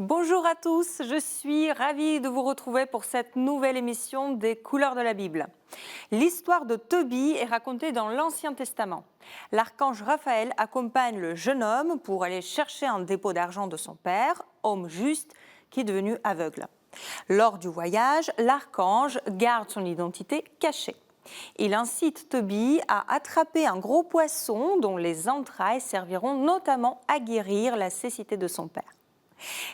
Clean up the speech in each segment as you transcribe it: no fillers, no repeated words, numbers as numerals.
Bonjour à tous, je suis ravie de vous retrouver pour cette nouvelle émission des couleurs de la Bible. L'histoire de Tobie est racontée dans l'Ancien Testament. L'archange Raphaël accompagne le jeune homme pour aller chercher un dépôt d'argent de son père, homme juste, qui est devenu aveugle. Lors du voyage, l'archange garde son identité cachée. Il incite Tobie à attraper un gros poisson dont les entrailles serviront notamment à guérir la cécité de son père.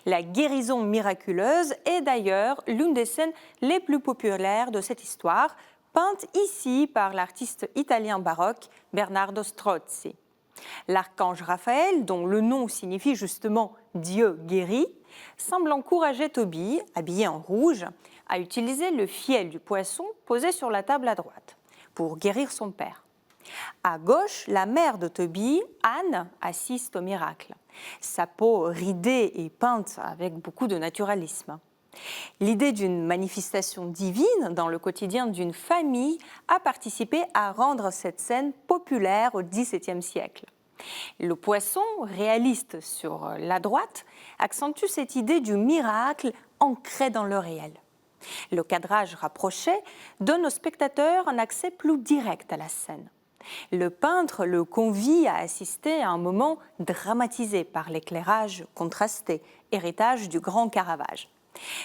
La guérison miraculeuse est d'ailleurs l'une des scènes les plus populaires de cette histoire, peinte ici par l'artiste italien baroque Bernardo Strozzi. L'archange Raphaël, dont le nom signifie justement Dieu guérit, semble encourager Tobie, habillé en rouge, à utiliser le fiel du poisson posé sur la table à droite pour guérir son père. À gauche, la mère de Tobie, Anne, assiste au miracle. Sa peau ridée et peinte avec beaucoup de naturalisme. L'idée d'une manifestation divine dans le quotidien d'une famille a participé à rendre cette scène populaire au XVIIe siècle. Le poisson, réaliste sur la droite, accentue cette idée du miracle ancré dans le réel. Le cadrage rapproché donne au spectateur un accès plus direct à la scène. Le peintre le convie à assister à un moment dramatisé par l'éclairage contrasté, héritage du grand Caravage.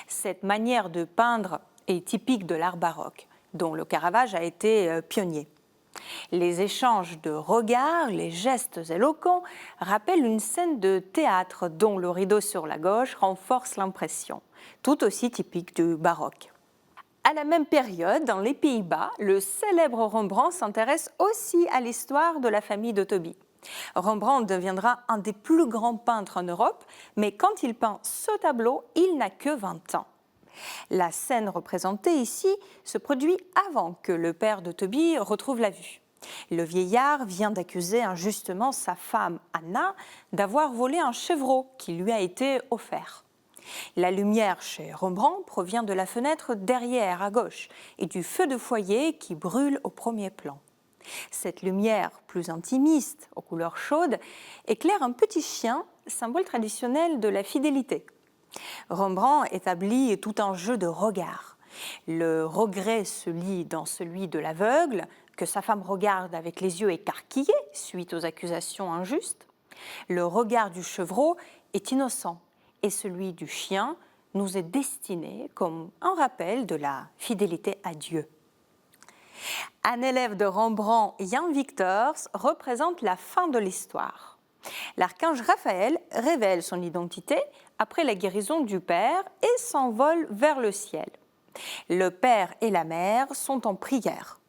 Cette manière de peindre est typique de l'art baroque, dont le Caravage a été pionnier. Les échanges de regards, les gestes éloquents rappellent une scène de théâtre dont le rideau sur la gauche renforce l'impression, tout aussi typique du baroque. À la même période, dans les Pays-Bas, le célèbre Rembrandt s'intéresse aussi à l'histoire de la famille de Tobie. Rembrandt deviendra un des plus grands peintres en Europe, mais quand il peint ce tableau, il n'a que 20 ans. La scène représentée ici se produit avant que le père de Tobie retrouve la vue. Le vieillard vient d'accuser injustement sa femme, Anna, d'avoir volé un chevreau qui lui a été offert. La lumière chez Rembrandt provient de la fenêtre derrière à gauche et du feu de foyer qui brûle au premier plan. Cette lumière plus intimiste, aux couleurs chaudes, éclaire un petit chien, symbole traditionnel de la fidélité. Rembrandt établit tout un jeu de regards. Le regret se lit dans celui de l'aveugle, que sa femme regarde avec les yeux écarquillés suite aux accusations injustes. Le regard du chevreau est innocent et celui du chien nous est destiné comme un rappel de la fidélité à Dieu. Un élève de Rembrandt, Jan Victors, représente la fin de l'histoire. L'archange Raphaël révèle son identité après la guérison du père et s'envole vers le ciel. Le père et la mère sont en prière.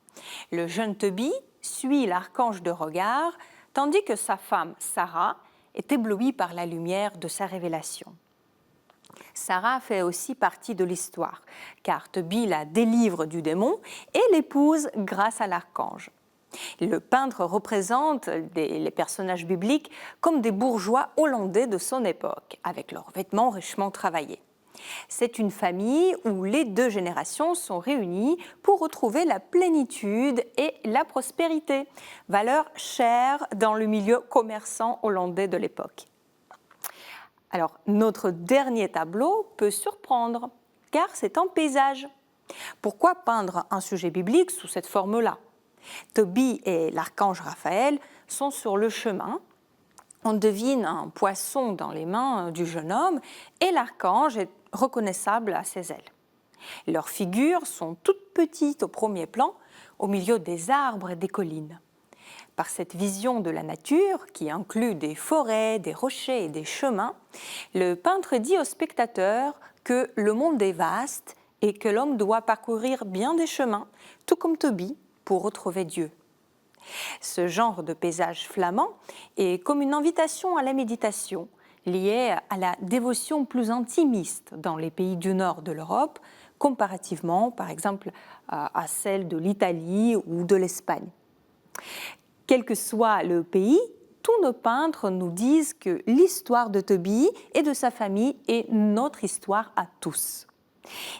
Le jeune Tobie suit l'archange de regard, tandis que sa femme, Sarah, est éblouie par la lumière de sa révélation. Sarah fait aussi partie de l'histoire, car Tobie la délivre du démon et l'épouse grâce à l'archange. Le peintre représente les personnages bibliques comme des bourgeois hollandais de son époque, avec leurs vêtements richement travaillés. C'est une famille où les deux générations sont réunies pour retrouver la plénitude et la prospérité, valeurs chères dans le milieu commerçant hollandais de l'époque. Alors, notre dernier tableau peut surprendre, car c'est un paysage. Pourquoi peindre un sujet biblique sous cette forme-là ? Tobie et l'archange Raphaël sont sur le chemin. On devine un poisson dans les mains du jeune homme et l'archange est reconnaissable à ses ailes. Leurs figures sont toutes petites au premier plan, au milieu des arbres et des collines. Par cette vision de la nature, qui inclut des forêts, des rochers et des chemins, le peintre dit au spectateur que le monde est vaste et que l'homme doit parcourir bien des chemins, tout comme Tobie, pour retrouver Dieu. Ce genre de paysage flamand est comme une invitation à la méditation, liée à la dévotion plus intimiste dans les pays du nord de l'Europe, comparativement, par exemple, à celle de l'Italie ou de l'Espagne. Quel que soit le pays, tous nos peintres nous disent que l'histoire de Tobie et de sa famille est notre histoire à tous.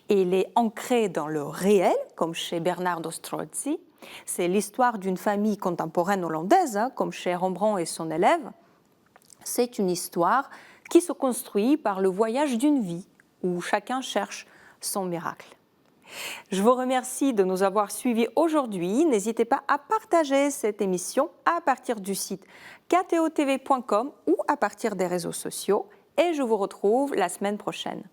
Et elle est ancrée dans le réel, comme chez Bernardo Strozzi. C'est l'histoire d'une famille contemporaine hollandaise, comme chez Rembrandt et son élève. C'est une histoire qui se construit par le voyage d'une vie où chacun cherche son miracle. Je vous remercie de nous avoir suivis aujourd'hui. N'hésitez pas à partager cette émission à partir du site ktotv.com ou à partir des réseaux sociaux. Et je vous retrouve la semaine prochaine.